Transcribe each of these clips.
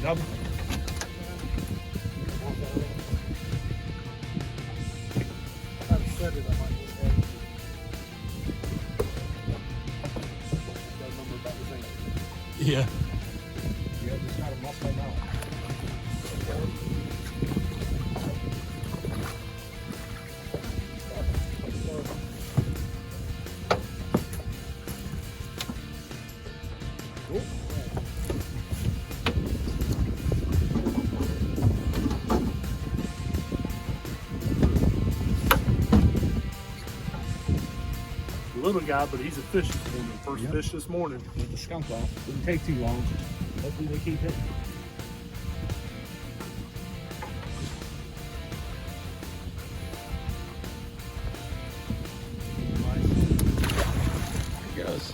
double. Yeah. Yeah, just gotta muscle them out. Little guy, but he's a fish this morning. First fish this morning. Get the skunk off. Didn't take too long. Hopefully they keep it. There he goes.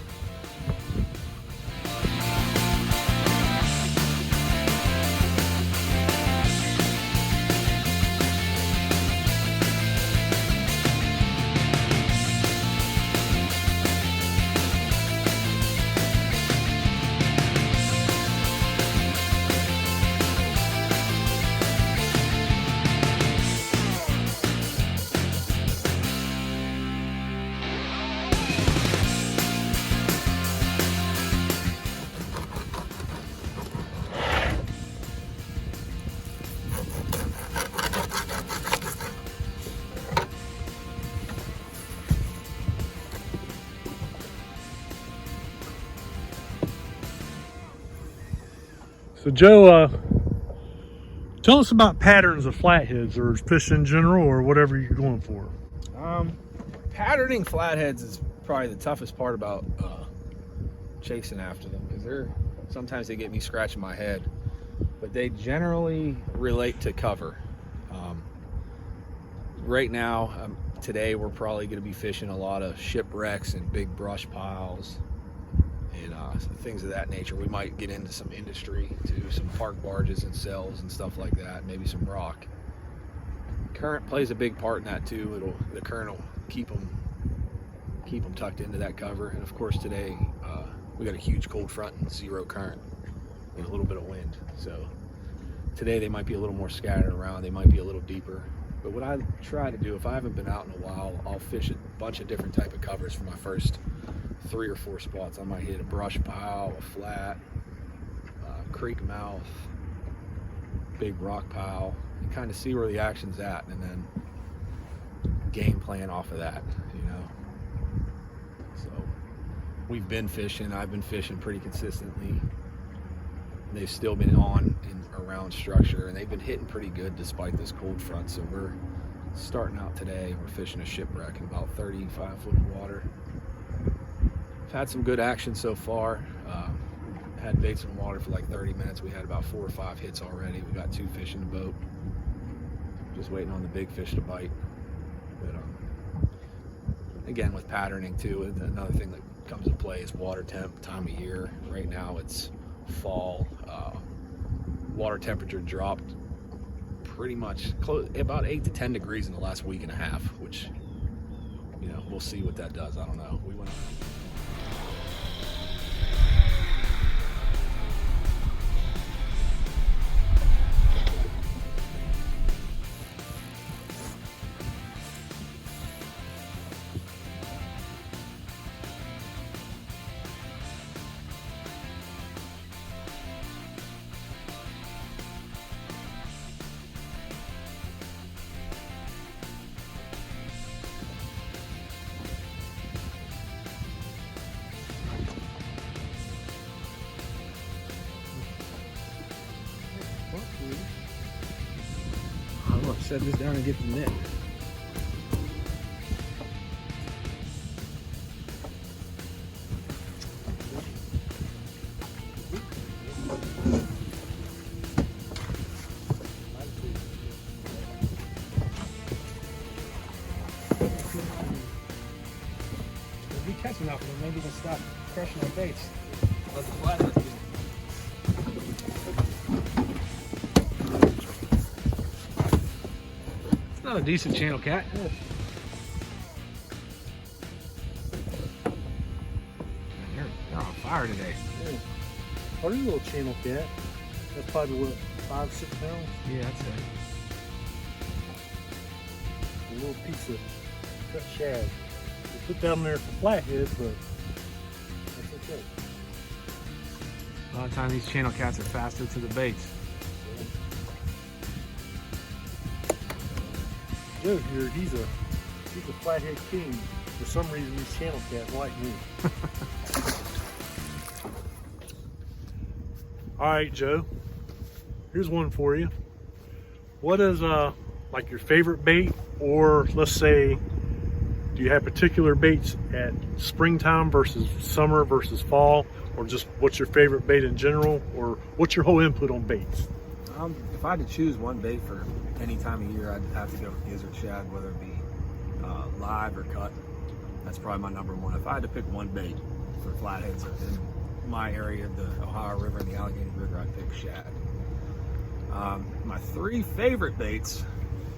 So Joe, tell us about patterns of flatheads or fish in general or whatever you're going for. Patterning flatheads is probably the toughest part about chasing after them, because sometimes they get me scratching my head, but they generally relate to cover. Right now, today we're probably going to be fishing a lot of shipwrecks and big brush piles and things of that nature. We might get into some industry too, some park barges and cells and stuff like that, maybe some rock. Current plays a big part in that too. The current will keep them tucked into that cover. And of course today we got a huge cold front and zero current and a little bit of wind. So today they might be a little more scattered around. They might be a little deeper. But what I try to do, if I haven't been out in a while, I'll fish a bunch of different type of covers for my first 3 or 4 spots. I might hit a brush pile, a flat, creek mouth, big rock pile, and kind of see where the action's at, and then game plan off of that, you know. So we've been fishing. I've been fishing pretty consistently. They've still been on and around structure, and they've been hitting pretty good despite this cold front. So we're starting out today. We're fishing a shipwreck in about 35 foot of water. I've had some good action so far. Had baits in the water for like 30 minutes. We had about 4 or 5 hits already. We got 2 fish in the boat. Just waiting on the big fish to bite. But again, with patterning too, another thing that comes into play is water temp, time of year. Right now it's fall. Water temperature dropped pretty much about 8 to 10 degrees in the last week and a half, which, you know, we'll see what that does. I don't know. We went I'm gonna set this down and get the net. If we catch enough of them, maybe we'll stop crushing our baits. Let the flathead get. Not a decent channel cat. You're on fire today. What are you, little channel cat? That's probably what, 5-6 pounds? Yeah, that's it. A little piece of cut shad. We put down there for flathead, but that's okay. A lot of times these channel cats are faster to the baits. Joe here, he's a flathead king. For some reason, these channel cats like me. All right, Joe. Here's one for you. What is like your favorite bait, or let's say, do you have particular baits at springtime versus summer versus fall, or just what's your favorite bait in general, or what's your whole input on baits? If I had to choose one bait for any time of year, I'd have to go with gizzard shad, whether it be live or cut. That's probably my number one. If I had to pick one bait for flatheads in my area of the Ohio River and the Allegheny River, I'd pick shad. My three favorite baits,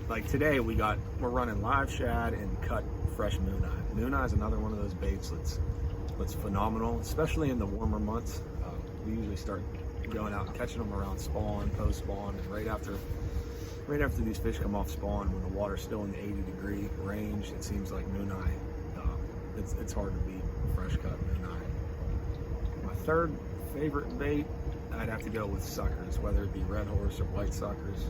like today we're running live shad and cut fresh moon eye. Moon eye is another one of those baits that's phenomenal, especially in the warmer months. We usually start going out and catching them around spawn, post spawn, and right after these fish come off spawn, when the water's still in the 80-degree range, it seems like moon eye. It's hard to beat fresh cut moon eye. My third favorite bait, I'd have to go with suckers, whether it be red horse or white suckers.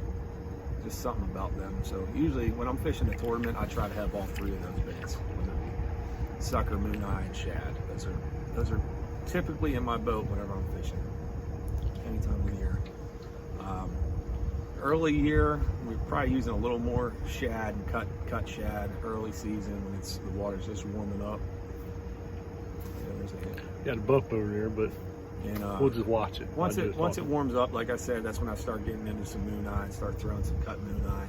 Just something about them. So usually when I'm fishing a tournament, I try to have all three of those baits, whether it be sucker, moon eye, and shad. Those are typically in my boat whenever I'm fishing, any time of the year. Early year, we're probably using a little more shad and cut shad early season when the water's just warming up. Yeah, there's a hit. Got a buck over there, but we'll just watch it. Once it warms up, like I said, that's when I start getting into some moon eye and start throwing some cut moon eye.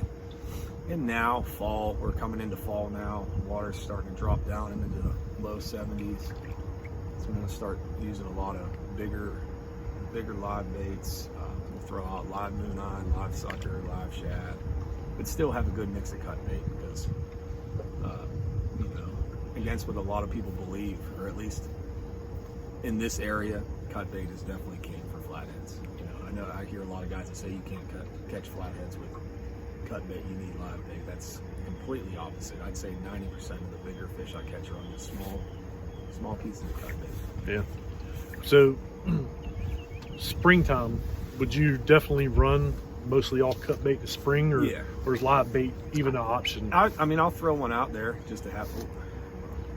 And now fall, we're coming into fall now. Water's starting to drop down into the low 70s. So I'm going to start using a lot of bigger live baits. We'll throw out live moon eye, live sucker, live shad, but still have a good mix of cut bait because, against what a lot of people believe, or at least in this area, cut bait is definitely king for flatheads. I hear a lot of guys that say you can't catch flatheads with cut bait, you need live bait. That's completely opposite. I'd say 90% of the bigger fish I catch are on just small pieces of cut bait. Yeah. So springtime, would you definitely run mostly all cut bait to spring, or is live bait even an option? I'll throw one out there just to have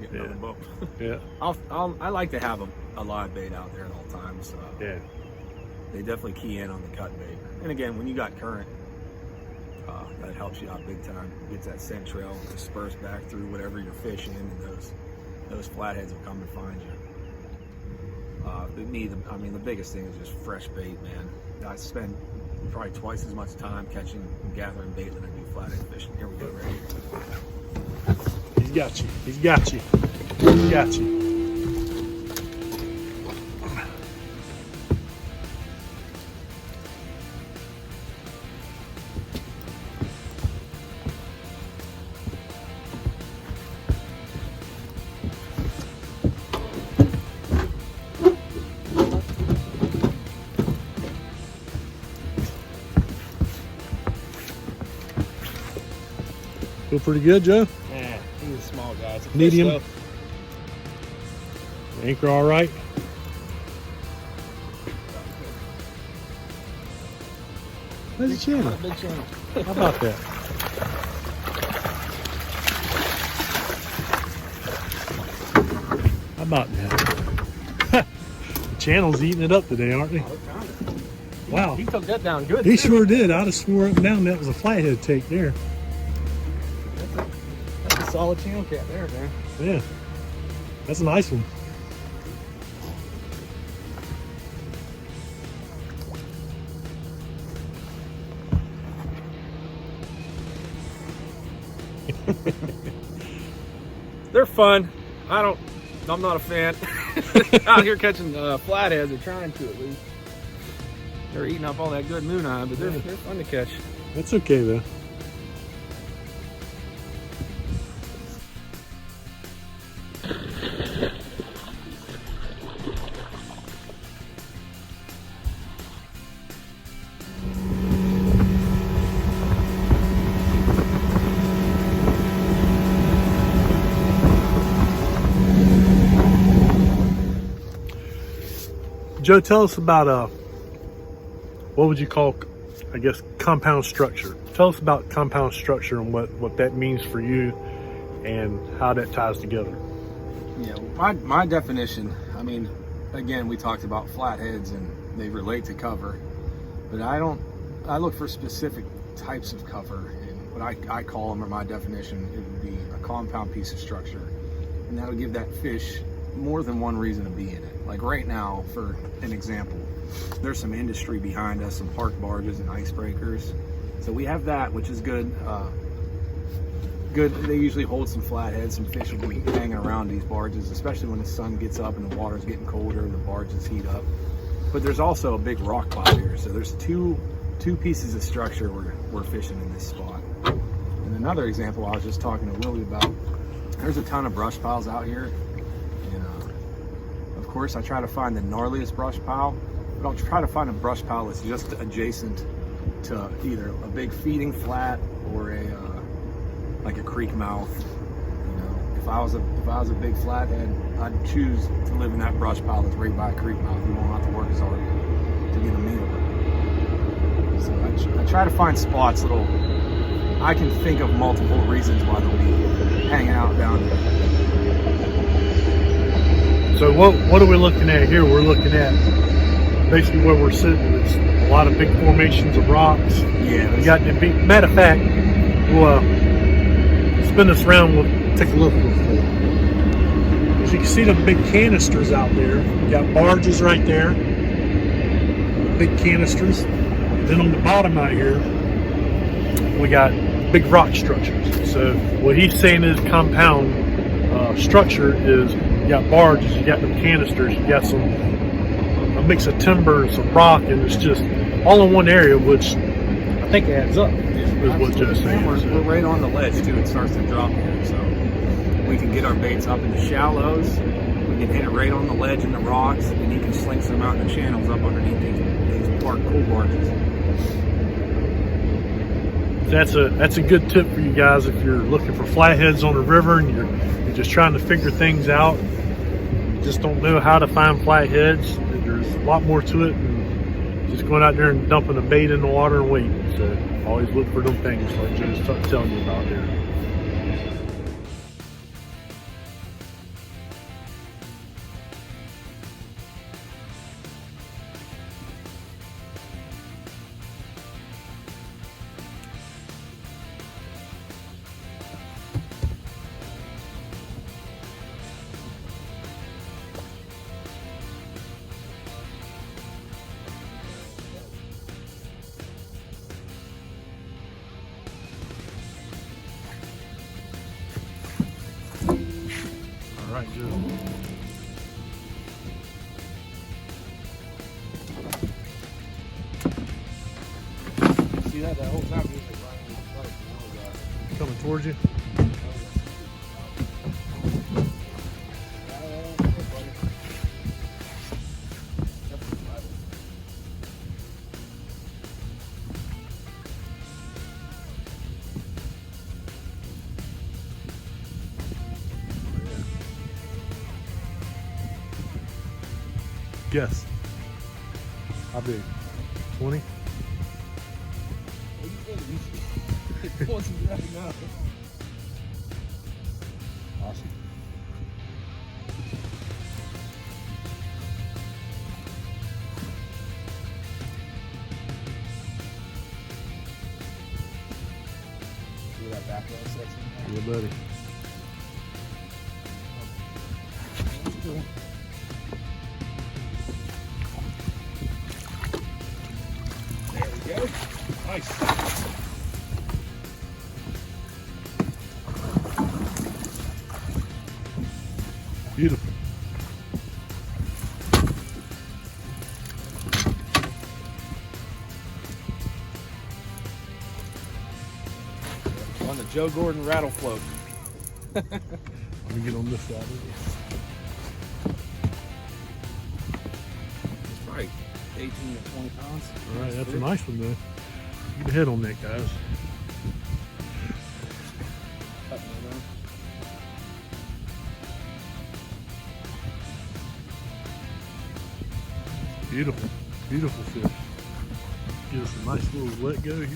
get another boat. Yeah. I like to have a live bait out there at all times. Yeah. They definitely key in on the cut bait. And again, when you got current, that helps you out big time. Gets that scent trail dispersed back through whatever you're fishing, and those flatheads will come to find you. The biggest thing is just fresh bait, man. I spend probably twice as much time catching and gathering bait than I do flathead fishing. Here we go, ready? He's got you. He's got you. He's got you. Feel pretty good, Joe? Yeah, he's a small guy. It's a medium. Anchor all right? That's a channel. Big channel. How about that? How about that? The channel's eating it up today, aren't they? Wow. He took that down good. He sure did. I'd have swore up and down that was a flathead take there. That's a solid channel cat there, man. Yeah. That's a nice one. They're fun. I'm not a fan. Out here catching flatheads, they're trying to at least. They're eating up all that good moon eye, but they're fun to catch. That's okay though. Joe, tell us about what would you call, I guess, compound structure. Tell us about compound structure and what that means for you and how that ties together. Yeah, my definition, I mean, again, we talked about flatheads and they relate to cover, but I look for specific types of cover, and what I call them, or my definition, it would be a compound piece of structure, and that would give that fish more than one reason to be in it. Like right now, for an example, there's some industry behind us, some park barges and icebreakers. So we have that, which is good. They usually hold some flatheads. Some fish will be hanging around these barges, especially when the sun gets up and the water's getting colder and the barges heat up. But there's also a big rock pile here. So there's two pieces of structure we're fishing in this spot. And another example I was just talking to Willie about, there's a ton of brush piles out here. And of course I try to find the gnarliest brush pile, but I'll try to find a brush pile that's just adjacent to either a big feeding flat or like a creek mouth. You know, if I was a big flathead, I'd choose to live in that brush pile that's right by a creek mouth. You won't have to work as hard to get a meal. So I try to find spots that'll, I can think of multiple reasons why they'll be hanging out down there. So what are we looking at here? We're looking at basically where we're sitting. It's a lot of big formations of rocks. Yeah. We got matter of fact, we'll spin this around. We'll take a look real quick. As you can see, the big canisters out there. You got barges right there. Big canisters. And then on the bottom out here, we got big rock structures. So what he's saying is compound structure is you got barges, you got them canisters, you got a mix of timber and some rock, and it's just all in one area, which I think adds up. Is what Joe's saying. We're right on the ledge too. It starts to drop here, so we can get our baits up in the shallows. We can hit it right on the ledge in the rocks, and you can sling some out in the channels up underneath these cool barges. That's a good tip for you guys if you're looking for flatheads on the river and you're just trying to figure things out. You just don't know how to find flatheads. There's a lot more to it than just going out there and dumping a bait in the water and waiting. So always look for them things like Joe's telling you about there. All right, Joe. See that whole time he's like Coming towards you. Guess. How big? 20? Awesome. See that back row section? Yeah, buddy. There we go. Nice. Beautiful. On the Joe Gordon rattle float. Let me get on this side of it. It's probably 18 to 20 pounds. All right, that's a nice one though. Get a head on that, guys. Beautiful, beautiful fish. Give us a nice little let go here.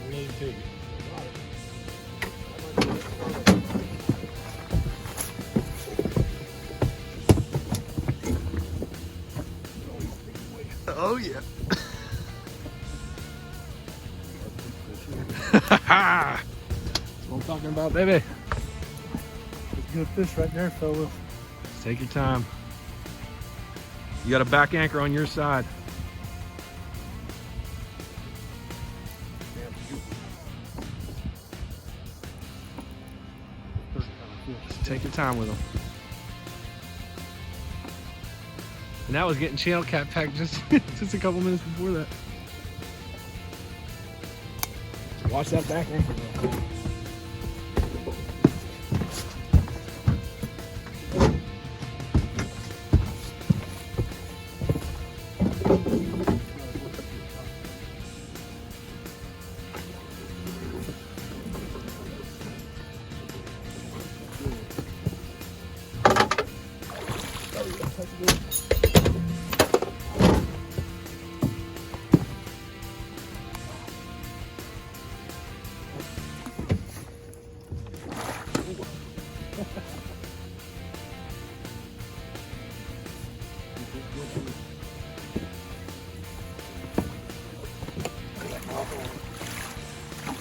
We'll let him take it. Oh yeah. That's what I'm talking about, baby. It's a good fish right there, fellas. Just take your time. You got a back anchor on your side. Just take your time with them. And that was getting channel cat packed just a couple minutes before that. So watch that back anchor real quick.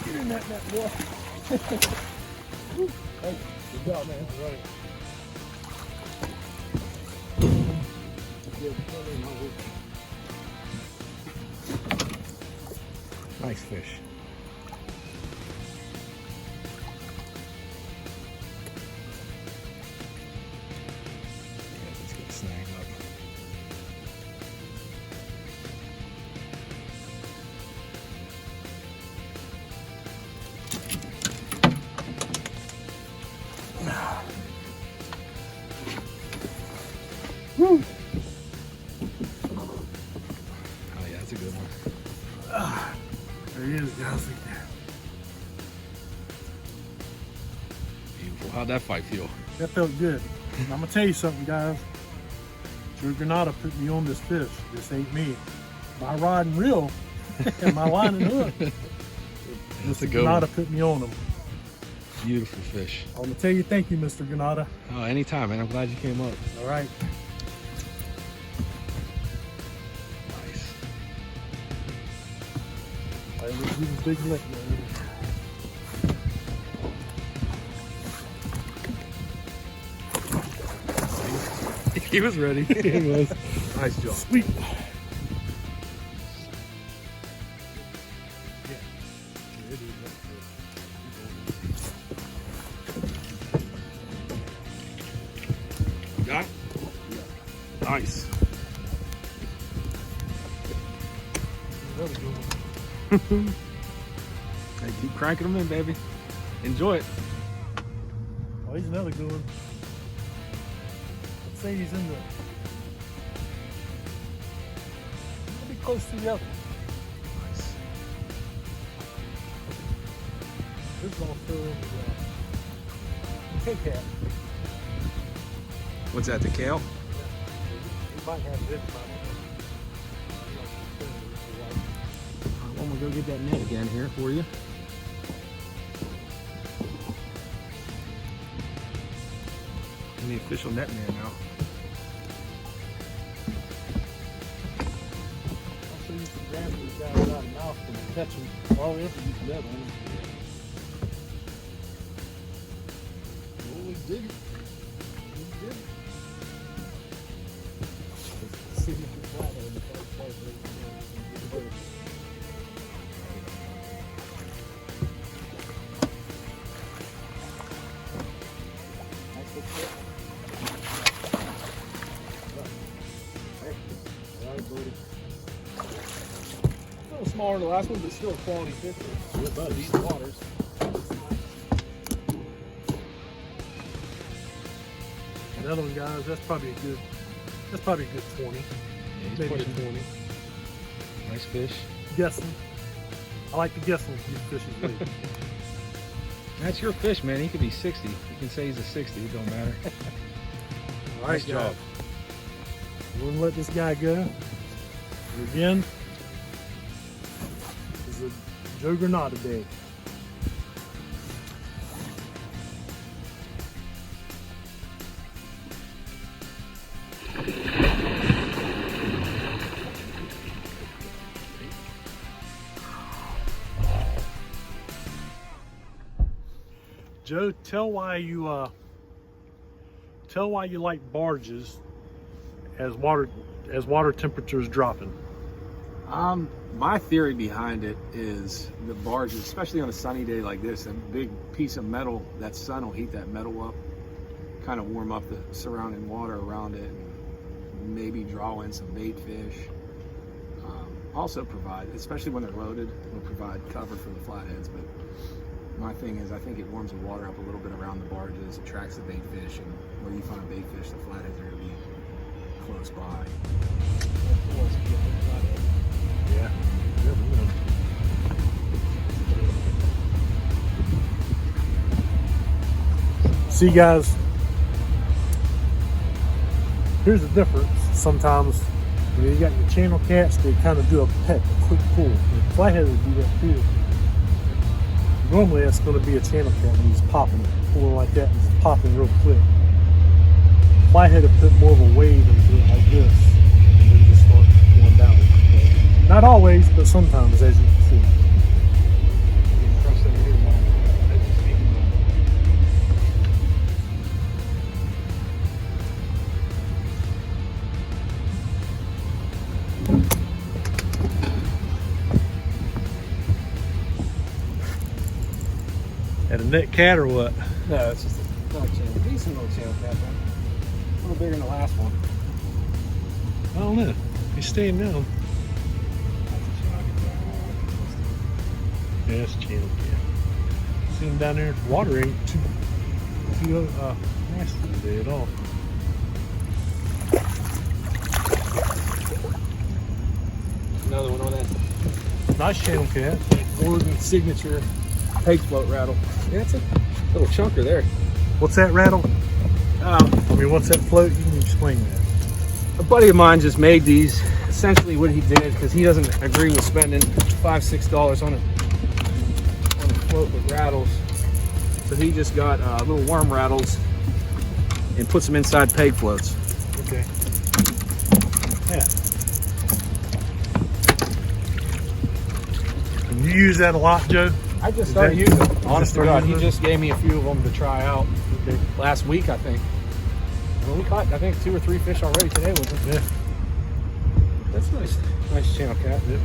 Get in that net, boy. Hey, good job, man. Right. Nice fish. Yeah, let's get snagged up. Woo. Oh yeah, that's a good one. There he is, guys. Look there. Beautiful. How'd that fight feel? That felt good. And I'm gonna tell you something, guys. Your Granata put me on this fish. This ain't me. My rod and reel and my line and hook. That's a Mr. good Granata one. put me on them. Beautiful fish. I'm gonna tell you thank you, Mr. Granata. Oh, anytime, man. I'm glad you came up. All right. Nice. All right, let's give a big lick, man. He was ready. He was. Nice job. Sweet. Got it? Yeah. Nice. Another good one. Hey, keep cranking them in, baby. Enjoy it. Oh, he's another good one. I'd say he's in the. Maybe close to the other. Nice. This is gonna fill in the K-Cat. What's that, the kale? We might have this one. I'm gonna go get that net again here for you. I'm the official net man now. I'll show you some grams these guys without a mouth and catch them. All we ever use net on them. Oh, we dig it. We dig it. See if you can flathead before it starts raising. Nice little fish. All right, buddy. A little smaller than the last one, but still a quality fish. Yeah, bud, these waters. That one, guys, that's probably a good 20. Yeah, he's Maybe a pushing. 20. Nice fish. Guessing. I like to guess on these fish's weight. That's your fish, man. He could be 60. You can say he's a 60. It don't matter. All right, Nice job. guys. We're gonna let this guy go. And again, this is a Joe Granata day. Joe, tell why you like barges as water temperature is dropping. My theory behind it is the barges, especially on a sunny day like this, a big piece of metal, that sun will heat that metal up, kind of warm up the surrounding water around it, and maybe draw in some bait fish. Also provide, especially when they're loaded, will provide cover for the flatheads. But my thing is, I think it warms the water up a little bit around the barges, attracts the bait fish, and where you find bait fish, the flatheads are going to be close by. Yeah. See, guys, here's the difference. Sometimes when you got your channel cats, they kind of do a peck, a quick pull. The flathead would do that too. Normally that's going to be a channel cat when he's popping, pulling like that, and he's popping real quick. Flathead would put more of a wave into it like this, and then just start going down. Not always, but sometimes, as you can see. At a net cat or what? No, it's just a channel, decent little channel cat, man. A little bigger than the last one. I don't know. He's staying down. Yeah, that's a channel cat. See him down there. Water ain't too nasty today at all. Another one on that Nice channel cat. Oregon signature peg float rattle. Yeah, it's a little chunker there. What's that rattle? I mean, what's that float? You can explain that. A buddy of mine just made these. Essentially what he did, because he doesn't agree with spending $5-6 on a float with rattles, so he just got little worm rattles and puts them inside peg floats. Okay. Yeah. And you use that a lot, Joe? I just started using them. Honest to started God, he using them? just gave me a few of them to try out Okay. last week, I think. Well, we caught, I think, 2 or 3 fish already today with them. Yeah. That's nice. Nice channel cat. Yep.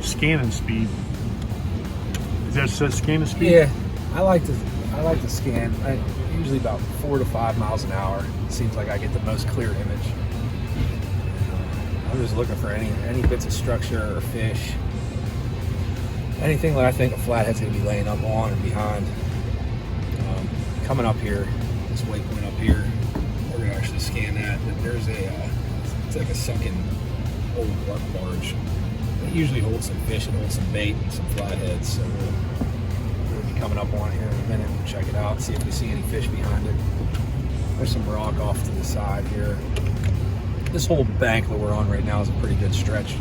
Scanning speed. Is that says scanning speed? Yeah, I like to scan. Usually about 4 to 5 miles an hour. It seems like I get the most clear image. I'm just looking for any bits of structure or fish. Anything that I think a flathead's going to be laying up on or behind. Coming up here, this waypoint up here, we're going to actually scan that. There's it's like a sunken old barge. It usually holds some fish, it holds some bait and some flatheads. So we'll be coming up on it here in a minute and check it out, see if we see any fish behind it. There's some rock off to the side here. This whole bank that we're on right now is a pretty good stretch.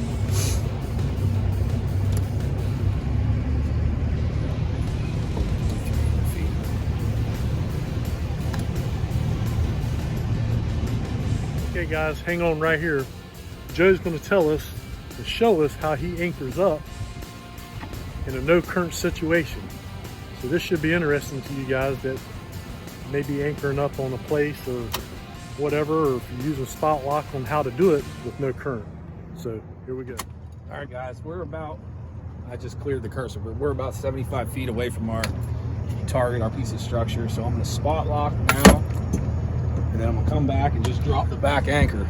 Okay, guys, hang on right here. Joe's going to tell us and show us how he anchors up in a no current situation. So this should be interesting to you guys that may be anchoring up on a place or whatever, or if you're using spot lock, on how to do it with no current. So here we go. All right, guys, we're about, I just cleared the cursor, but we're about 75 feet away from our target, our piece of structure. So I'm going to spot lock now, and then I'm going to come back and just drop the back anchor.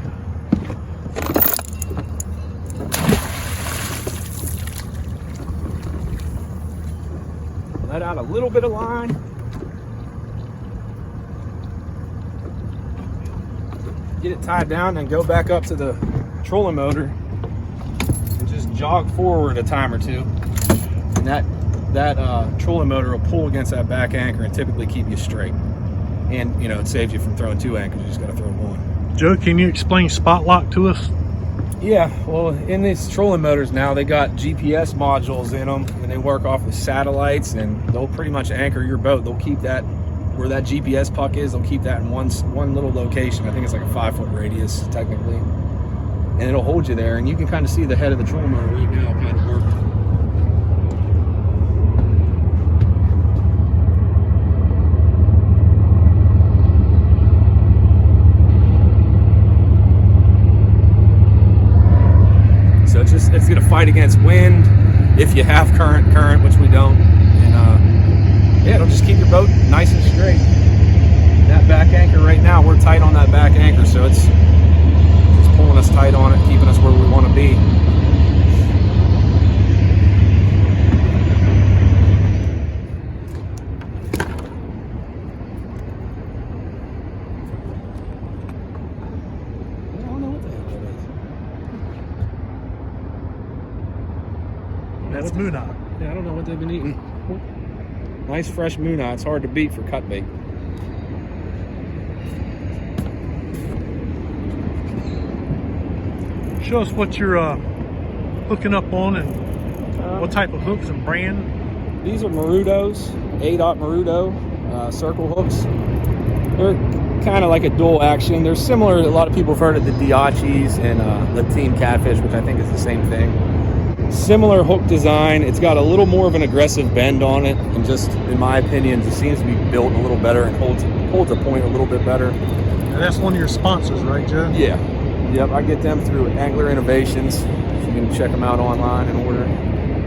out a little bit of line. Get it tied down and go back up to the trolling motor and just jog forward a time or two. And that trolling motor will pull against that back anchor and typically keep you straight. And, you know, it saves you from throwing two anchors. You just got to throw one. Joe, can you explain spot lock to us? Yeah, well, in these trolling motors now, they got GPS modules in them, and they work off of satellites, and they'll pretty much anchor your boat. They'll keep that where that GPS puck is. They'll keep that in one little location. I think it's like a 5-foot radius, technically, and it'll hold you there. And you can kind of see the head of the trolling motor right now, kind of working. So it's going to fight against wind if you have current, which we don't. And yeah, it'll just keep your boat nice and straight. That back anchor right now, we're tight on that back anchor, so it's just pulling us tight on it, keeping us where we want to be. That's moonot. Yeah, I don't know what they've been eating. Nice fresh moonot. It's hard to beat for cut bait. Show us what you're hooking up on and what type of hooks and brand. These are Marudos, 8/0 Marudo circle hooks. They're kind of like a dual action. They're similar. A lot of people have heard of the Diachis and the Team Catfish, which I think is the same thing. Similar hook design. It's got a little more of an aggressive bend on it, and just in my opinion, it seems to be built a little better and holds a point a little bit better. And that's one of your sponsors, right, Joe? Yeah. Yep, I get them through Angler Innovations. You can check them out online and order.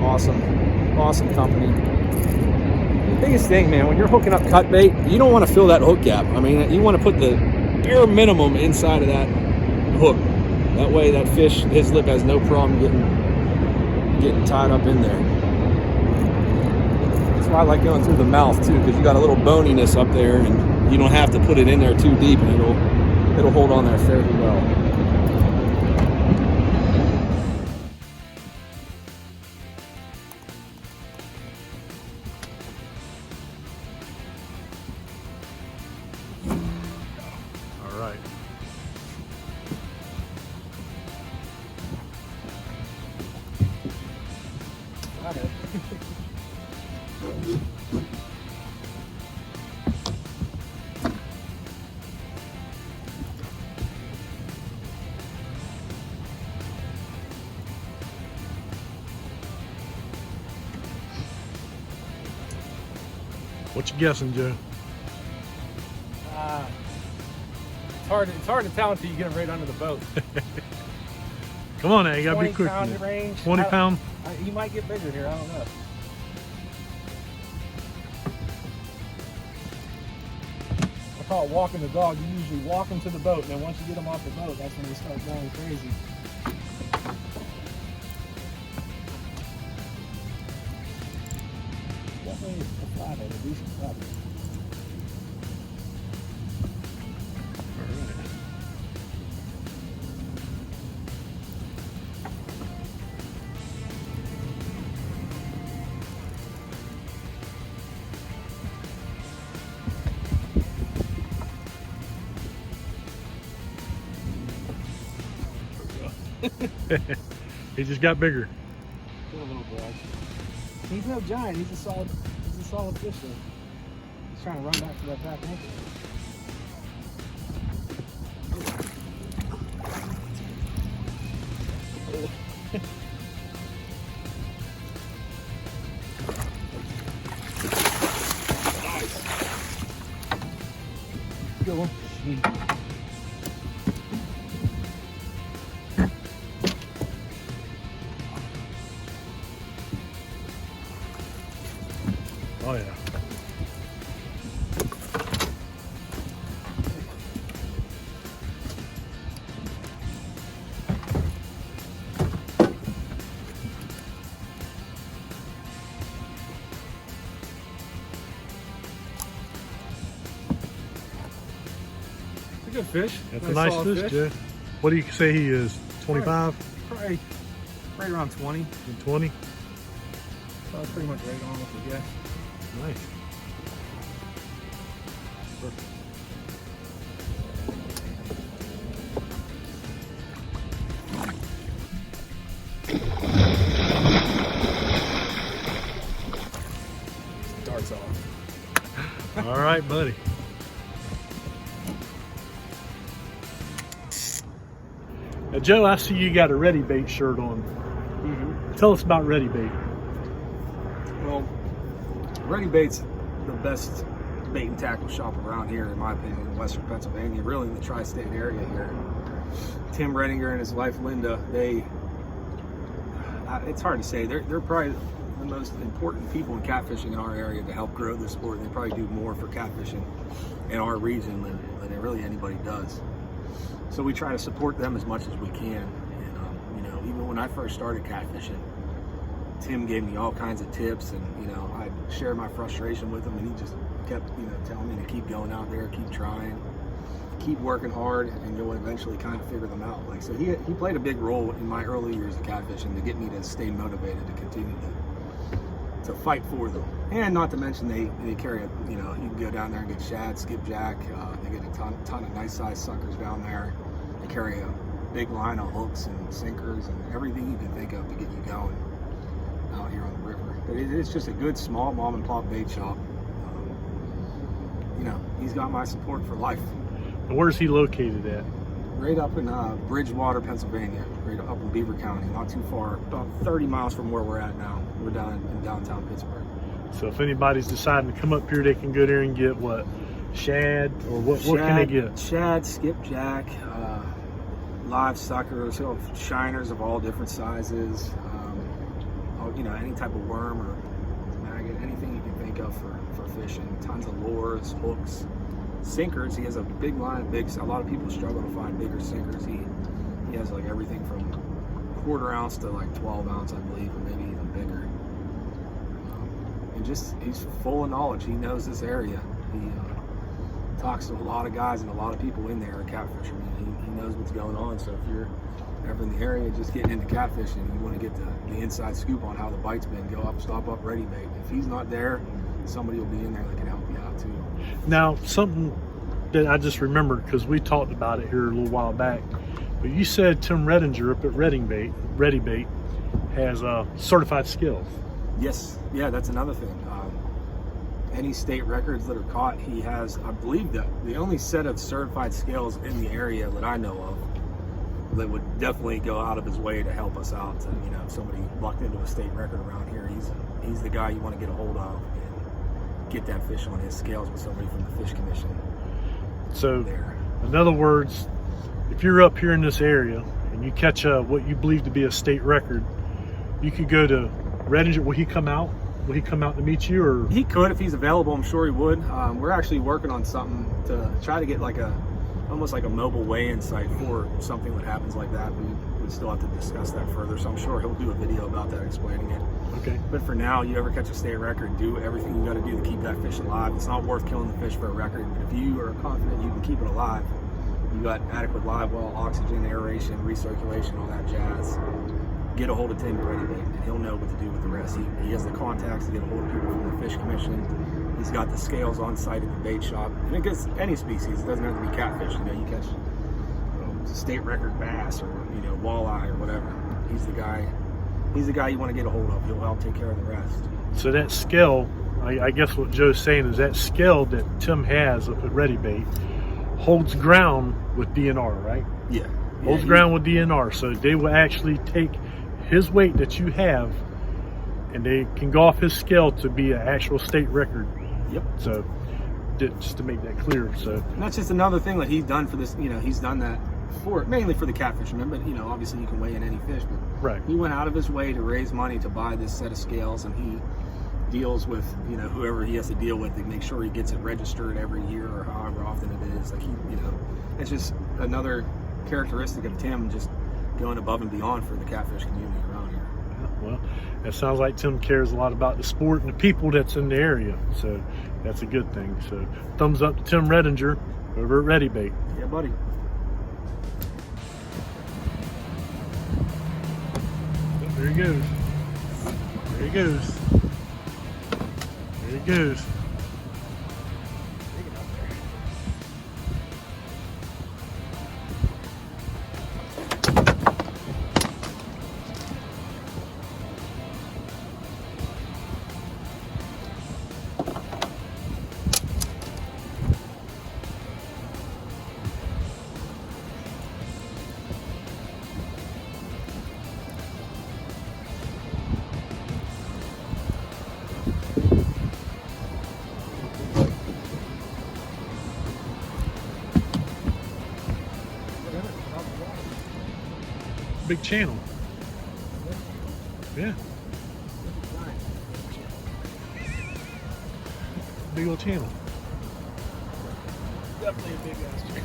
Awesome company. The biggest thing, man, when you're hooking up cut bait, you don't want to fill that hook gap. I mean, you want to put the bare minimum inside of that hook. That way that fish, his lip has no problem getting tied up in there. That's why I like going through the mouth too, because you got a little boniness up there, and you don't have to put it in there too deep, and it'll hold on there fairly well. All right. What you guessing, Joe? It's hard to tell until you get them right under the boat. Come on now, you gotta be quick. 20-pound range. 20 pound? You might get bigger here, I don't know. I call it walking the dog. You usually walk them to the boat, and then once you get them off the boat, that's when they start going crazy. Definitely a flathead, a decent flathead. He just got bigger. Still a little bad. He's no giant. He's a solid fish though. He's trying to run back to that back anchor. Nice. Good one. Oh yeah. good fish. That's a nice solid fish, Jay. What do you say he is? 25? Probably right around 20. 20? So that's pretty much right on with the guess. Nice. Darts off. All right, buddy. Now, Joe, I see you got a Ready Bait shirt on. Tell us about Ready Bait. Well, Ready Bait's the best bait and tackle shop around here, in my opinion, in Western Pennsylvania, really in the tri-state area here. Tim Redinger and his wife Linda, it's hard to say, they're probably the most important people in catfishing in our area to help grow the sport. They probably do more for catfishing in our region than really anybody does. So we try to support them as much as we can. And you know, even when I first started catfishing, Tim gave me all kinds of tips, and you know, I'd share my frustration with him, and he just kept, you know, telling me to keep going out there, keep trying, keep working hard, and you'll eventually kind of figure them out. Like, so he played a big role in my early years of catfishing to get me to stay motivated to continue to fight for them. And not to mention they carry a, you know, you can go down there and get shad, skipjack. They get a ton of nice sized suckers down there. They carry a big line of hooks and sinkers and everything you can think of to get you going out here on the river. But it's just a good small mom and pop bait shop. You know, he's got my support for life. And where's he located at? Right up in Bridgewater, Pennsylvania, right up in Beaver County, not too far, about 30 miles from where we're at now. We're down in downtown Pittsburgh. So if anybody's deciding to come up here, they can go there and get what? Shad? Or what can they get? Shad, skipjack, live suckers, shiners of all different sizes, you know, any type of worm or maggot, anything you can think of for fishing. Tons of lures, hooks, sinkers. He has a big line of a lot of people struggle to find bigger sinkers. He has like everything from 1/4 ounce to like 12 ounce, I believe, or maybe even bigger. And just, he's full of knowledge. He knows this area. He talks to a lot of guys and a lot of people in there, catfishermen. He knows what's going on. So if you're ever in the area just getting into catfishing and you want to get the inside scoop on how the bite's been, stop up Ready Bait. If he's not there, somebody will be in there that can help you out too. Now, something that I just remembered, because we talked about it here a little while back, but you said Tim Redinger up at Ready Bait has certified skills. Yes, yeah, that's another thing. Any state records that are caught, he has, I believe, that the only set of certified scales in the area that I know of that would definitely go out of his way to help us out. To, you know, if somebody lucked into a state record around here, he's the guy you want to get a hold of and get that fish on his scales with somebody from the Fish Commission. So, there. In other words, if you're up here in this area and you catch what you believe to be a state record, you could go to Redinger. Will he come out? Will he come out to meet you? Or he could if he's available. I'm sure he would. We're actually working on something to try to get like almost like a mobile weigh-in site for something that happens like that. We would still have to discuss that further. So I'm sure he'll do a video about that, explaining it. Okay. But for now, you ever catch a state record, do everything you got to do to keep that fish alive. It's not worth killing the fish for a record. But if you are confident you can keep it alive, you got adequate live well, oxygen, aeration, recirculation, all that jazz, get a hold of Tim Ready Bait, and he'll know what to do with the rest. He has the contacts to get a hold of people from the Fish Commission. He's got the scales on site at the bait shop. And it gets any species. It doesn't have to be catfish. You know, you catch state record bass or, you know, walleye or whatever. He's the guy. He's the guy you want to get a hold of. He'll help take care of the rest. So that scale, I guess what Joe's saying is that scale that Tim has up at Ready Bait holds ground with DNR, right? Yeah. Holds ground with DNR. So they will actually take his weight that you have and they can go off his scale to be an actual state record. Yep. So just to make that clear. So and that's just another thing that he's done for this. You know, he's done that mainly for the catfishermen, but you know, obviously you can weigh in any fish. But right. He went out of his way to raise money to buy this set of scales, and he deals with, you know, whoever he has to deal with to make sure he gets it registered every year or however often it is. Like you know, it's just another characteristic of Tim, just going above and beyond for the catfish community around here. Well, that sounds like Tim cares a lot about the sport and the people that's in the area, so that's a good thing. So thumbs up to Tim Redinger. Over at Ready Bait. Yeah, buddy. There he goes. There he goes. There he goes. Big channel. Yeah. Big old channel. Definitely a big ass channel.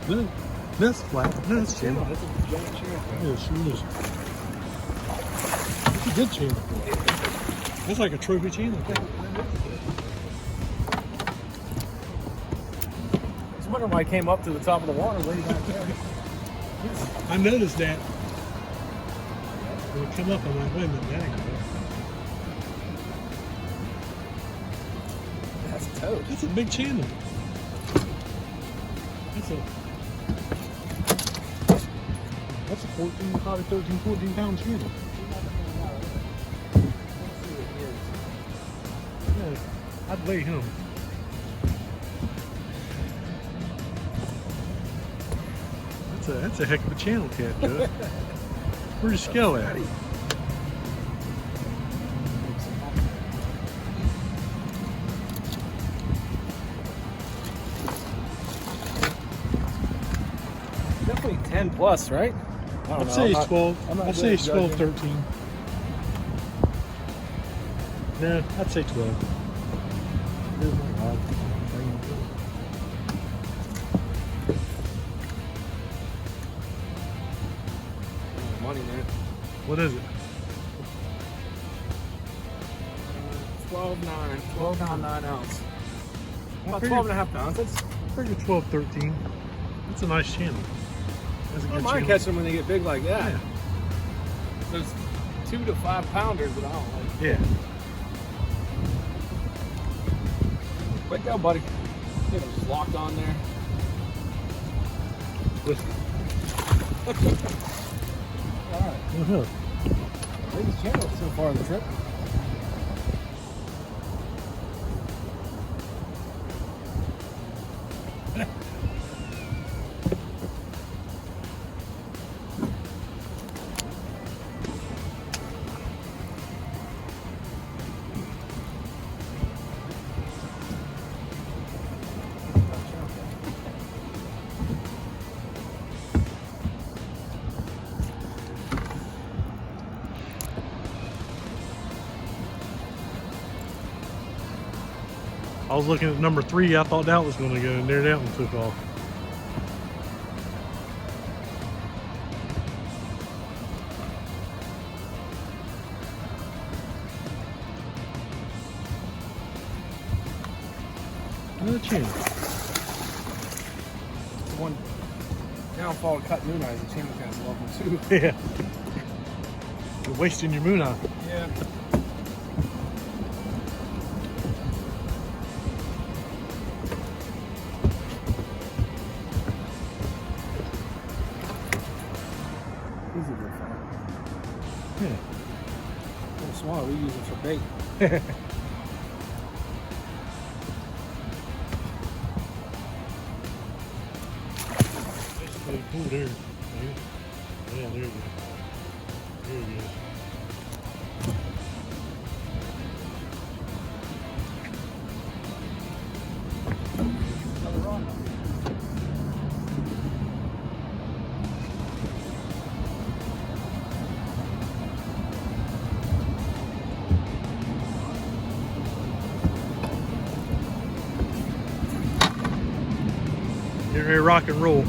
No, that's flat. No, that's channel. That's a giant channel. Yeah, sure is. It's a good channel. That's like a trophy channel. I was wondering why I came up to the top of the water way back there. I noticed that. When it come up, I'm like, wait a minute, that ain't good. That's a toad. That's a big channel. That's a 14, probably 13, 14 pound channel. Yeah, I'd weigh him. That's a heck of a channel cat, Joe. Where's your scale at? Definitely 10 plus, right? I don't I'd know. say I'm he's not- 12. I'm not I'd good say at he's 12, judging. 13. No, I'd say 12. There's my rod. Money, man. What is it? 12.9. 12.9 ounce. About figured- 12 and a half pounds. That's, I figured 12, 13. That's a nice channel. That's a I good don't mind channel. catching them when they get big like that. Yeah. There's 2 to 5 pounders that I don't like. Yeah. Quick go, buddy. Get him just locked on there. Alright. Uh-huh. Biggest channel so far on the trip. I was looking at number 3. I thought that was going to go in there. That one took off. Another channel. The one downfall of cut moon eyes, the channel cats love them too. Yeah. You're wasting your moon eye. Yeah. He's a good fella. Yeah. A little smaller, we use it for bait. That's pretty cool there. Yeah, there you go. There you go. Another rod. Get ready to rock and roll.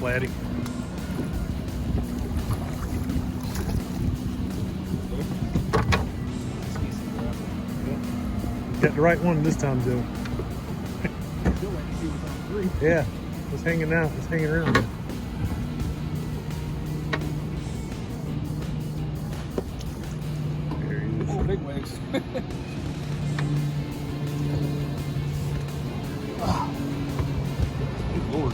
Flatty. Got the right one this time, Joe. Yeah, it's hanging out. It's hanging around. There he is. Oh, big wigs. Good Lord.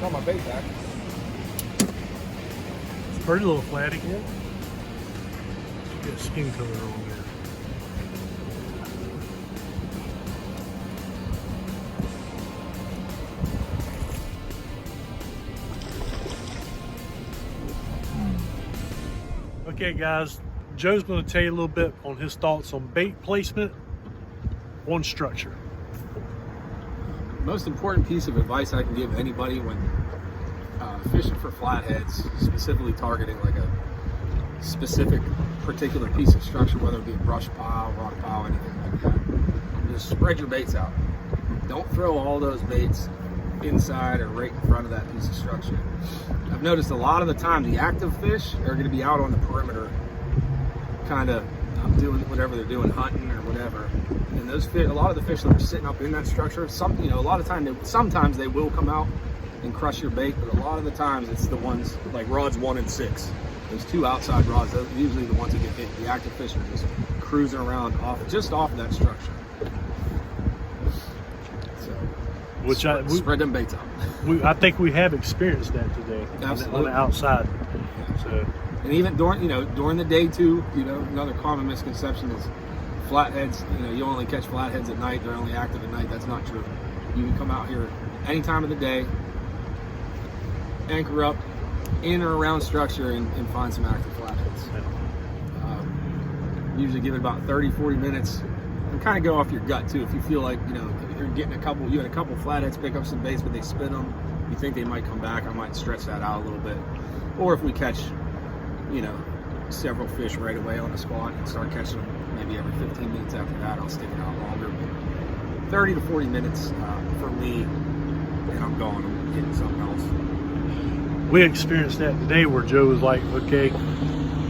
Got my bait back. It's a pretty little Flatty. Yeah. Got skin color on there. Okay guys, Joe's going to tell you a little bit on his thoughts on bait placement on structure. Most important piece of advice I can give anybody when fishing for flatheads, specifically targeting like a specific particular piece of structure, whether it be a brush pile, rock pile, anything like that, just spread your baits out. Don't throw all those baits inside or right in front of that piece of structure. I've noticed a lot of the time the active fish are going to be out on the perimeter, kind of doing whatever they're doing, hunting or whatever. And those fish, a lot of the fish that are sitting up in that structure, a lot of time, sometimes they will come out and crush your bait, but a lot of the times it's the ones like rods 1 and 6. Those two outside rods, those are usually the ones that get hit. The active fish are just cruising around just off that structure. So, Which spread them baits out. I think we have experienced that today. Absolutely. On the outside. So, and even during the day too, another common misconception is flatheads, you only catch flatheads at night, they're only active at night. That's not true. You can come out here any time of the day, anchor up in or around structure and find some active flatheads. Usually give it about 30-40 minutes and kind of go off your gut too. If you feel like if you're getting you had a couple flatheads pick up some baits but they spin them, you think they might come back, I might stretch that out a little bit. Or if we catch several fish right away on the spot and start catching them maybe every 15 minutes after that, I'll stick it out longer. But 30 to 40 minutes for me, and I'm gone. I'm hitting something else. we experienced that today where Joe was like, okay,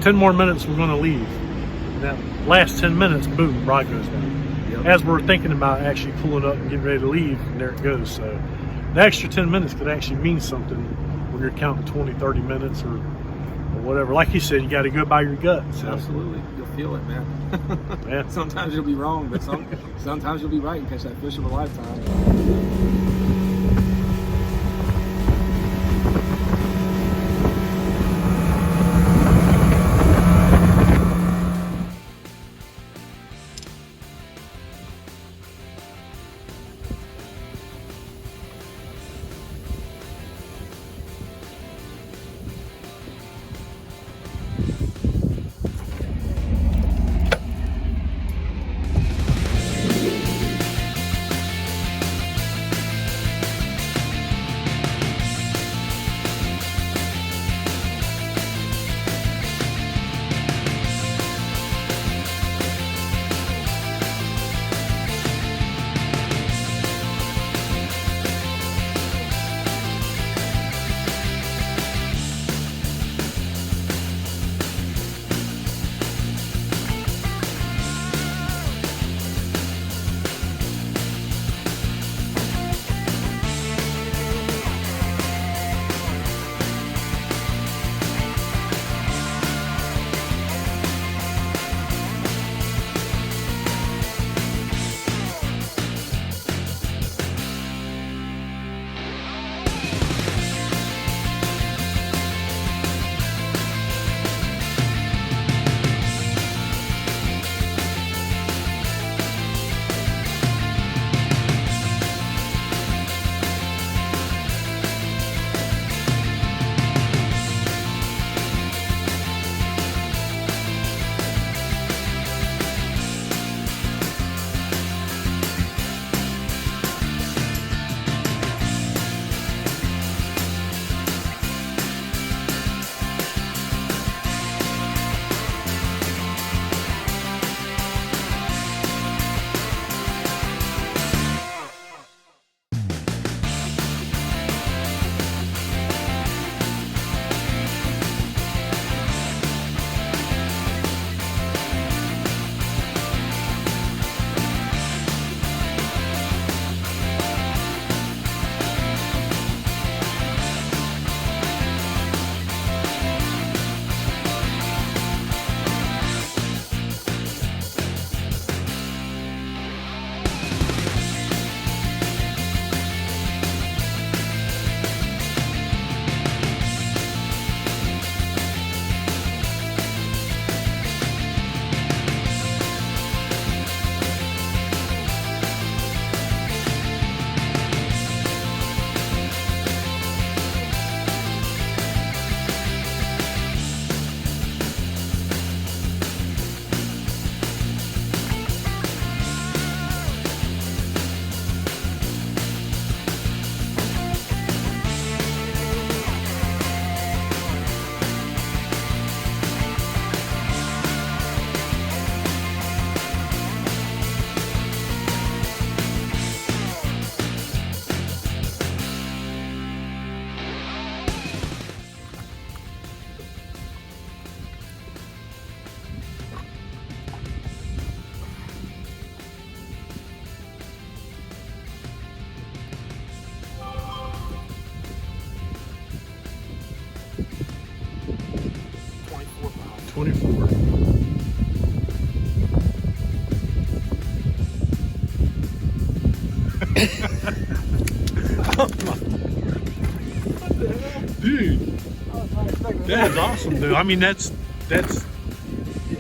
10 more minutes, we're going to leave. And that last 10 minutes, boom, rod goes down. Yep. As we're thinking about actually pulling up and getting ready to leave, and there it goes. So the extra 10 minutes could actually mean something when you're counting 20, 30 minutes or whatever. Like you said, you got to go by your gut. So. Absolutely. You'll feel it, man. Yeah. Sometimes you'll be wrong, but sometimes you'll be right and catch that fish of a lifetime. Dude, that is awesome, dude. I mean, that's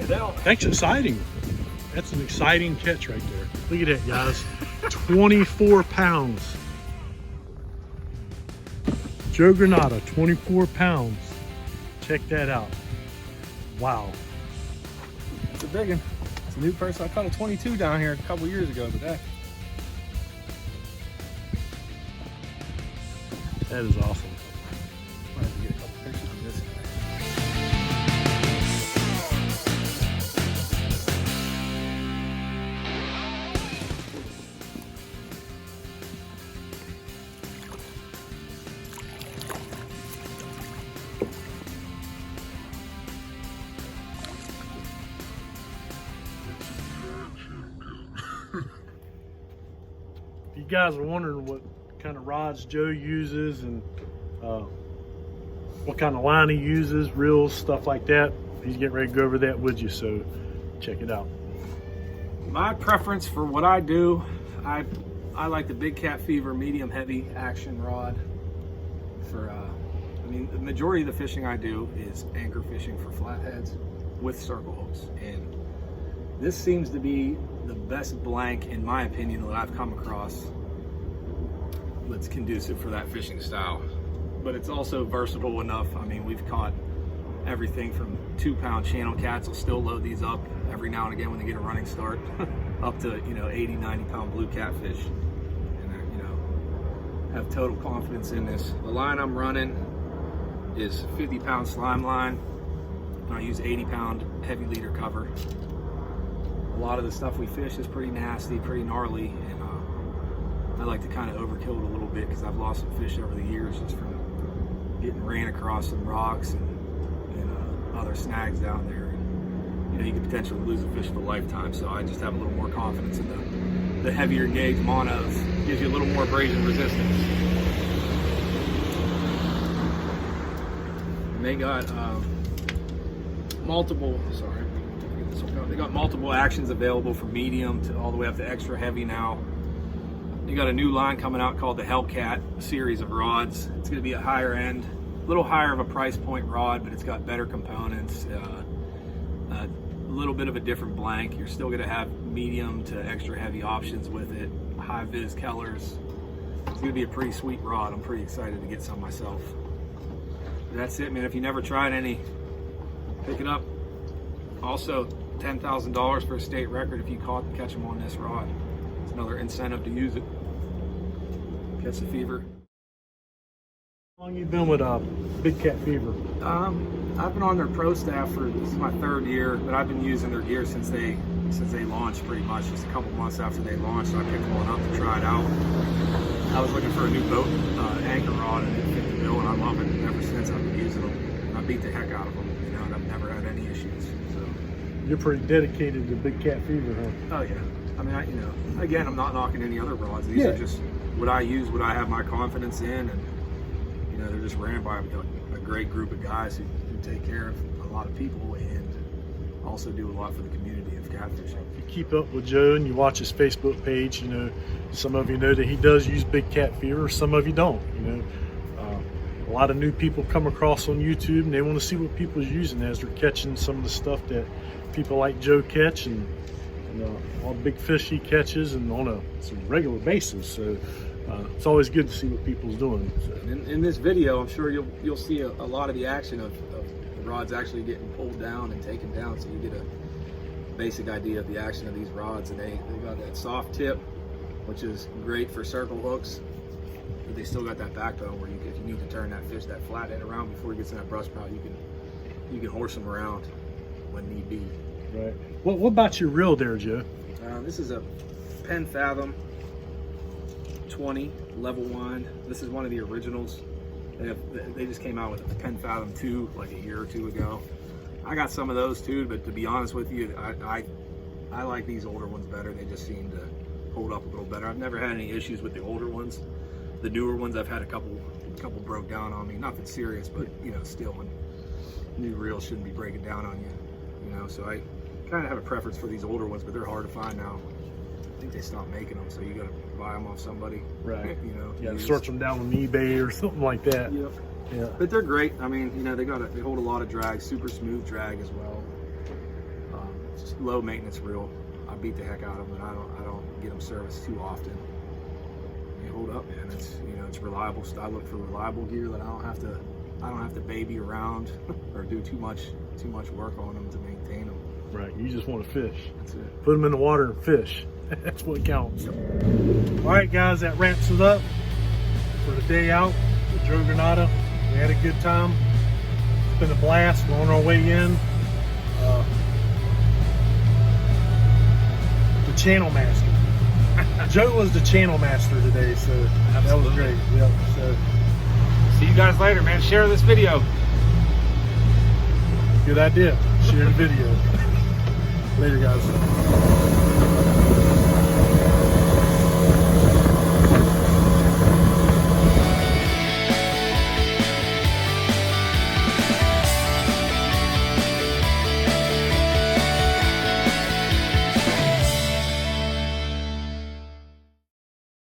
Yeah, exciting. That's an exciting catch right there. Look at that, guys. 24 pounds. Joe Granata, 24 pounds. Check that out. Wow. it's a big one. It's a new person. I caught a 22 down here a couple years ago, but That is awesome. I have to get a couple pictures of this guy. If you guys are wondering what kind of rods Joe uses and what kind of line he uses, reels, stuff like that, he's getting ready to go over that with you, so check it out. My preference for what I do, I like the Big Cat Fever medium heavy action rod. I mean, the majority of the fishing I do is anchor fishing for flatheads with circle hooks, and this seems to be the best blank, in my opinion, that I've come across that's conducive for that fishing style. But it's also versatile enough. I mean, we've caught everything from 2-pound channel cats. Will still load these up every now and again when they get a running start, up to 80, 90-pound blue catfish, and have total confidence in this. The line I'm running is 50-pound slime line, and I use 80-pound heavy leader cover. A lot of the stuff we fish is pretty nasty, pretty gnarly, and I like to kind of overkill it a little bit because I've lost some fish over the years just from getting ran across some rocks and other snags down there. And, you could potentially lose a fish for a lifetime, so I just have a little more confidence in the heavier gauge monos. Gives you a little more abrasion resistance. And they got they got multiple actions available from medium to all the way up to extra heavy now. You got a new line coming out called the Hellcat series of rods. It's going to be a higher end, a little higher of a price point rod, but it's got better components, a little bit of a different blank. You're still going to have medium to extra heavy options with it, high vis Kellers. It's going to be a pretty sweet rod. I'm pretty excited to get some myself. That's it, man. If you never tried any, pick it up. Also, $10,000 for a state record if you catch them on this rod. It's another incentive to use it. Catch the fever. How long you been with Big Cat Fever? I've been on their pro staff for, this is my 3rd year, but I've been using their gear since they launched pretty much. Just a couple months after they launched, so I picked one up to try it out. I was looking for a new boat anchor rod, and it fit the bill, and I love it. And ever since, I've been using them. And I beat the heck out of them, and I've never had any issues. So You're pretty dedicated to Big Cat Fever, huh? oh yeah. I mean, again, I'm not knocking any other rods. These are just what I use, what I have my confidence in, and they're just ran by a great group of guys who take care of a lot of people and also do a lot for the community of catfishing. If you keep up with Joe and you watch his Facebook page, some of you know that he does use Big Cat Fever, some of you don't. A lot of new people come across on YouTube and they want to see what people are using as they're catching some of the stuff that people like Joe catch and all the big fish he catches and on a regular basis. So it's always good to see what people's doing. So. In this video, I'm sure you'll see a lot of the action of the rods actually getting pulled down and taken down, so you get a basic idea of the action of these rods. And they got that soft tip, which is great for circle hooks, but they still got that backbone where if you need to turn that fish, that flathead around before he gets in that brush pile, you can horse him around when need be. Right. What about your reel there, Joe? This is a Penn Fathom 20 level wind. This is one of the originals. They just came out with a Penn Fathom 2 like a year or two ago. I got some of those too, but to be honest with you, I like these older ones better. They just seem to hold up a little better. I've never had any issues with the older ones. The newer ones, I've had a couple broke down on me. Nothing serious, but still, new reels shouldn't be breaking down on you. So I kind of have a preference for these older ones, but they're hard to find now. think they stopped making them, so you got to buy them off somebody. Right. You know. You got to search them down on eBay or something like that. Yep. Yeah. But they're great. I mean, you know, they hold a lot of drag, super smooth drag as well. Just low maintenance reel. I beat the heck out of them, and I don't get them serviced too often. They hold up, man. It's, you know, it's reliable. I look for reliable gear that I don't have to baby around or do too much work on them to maintain them. Right. You just want to fish. That's it. Put them in the water and fish. That's what counts. All right, guys, that wraps it up for the day out with Joe Granata. We had a good time. It's been a blast. We're on our way in. The channel master. Joe was the channel master today, so that was great. Yep. So See you guys later, man. Share this video. good idea. Share the video. Later, guys.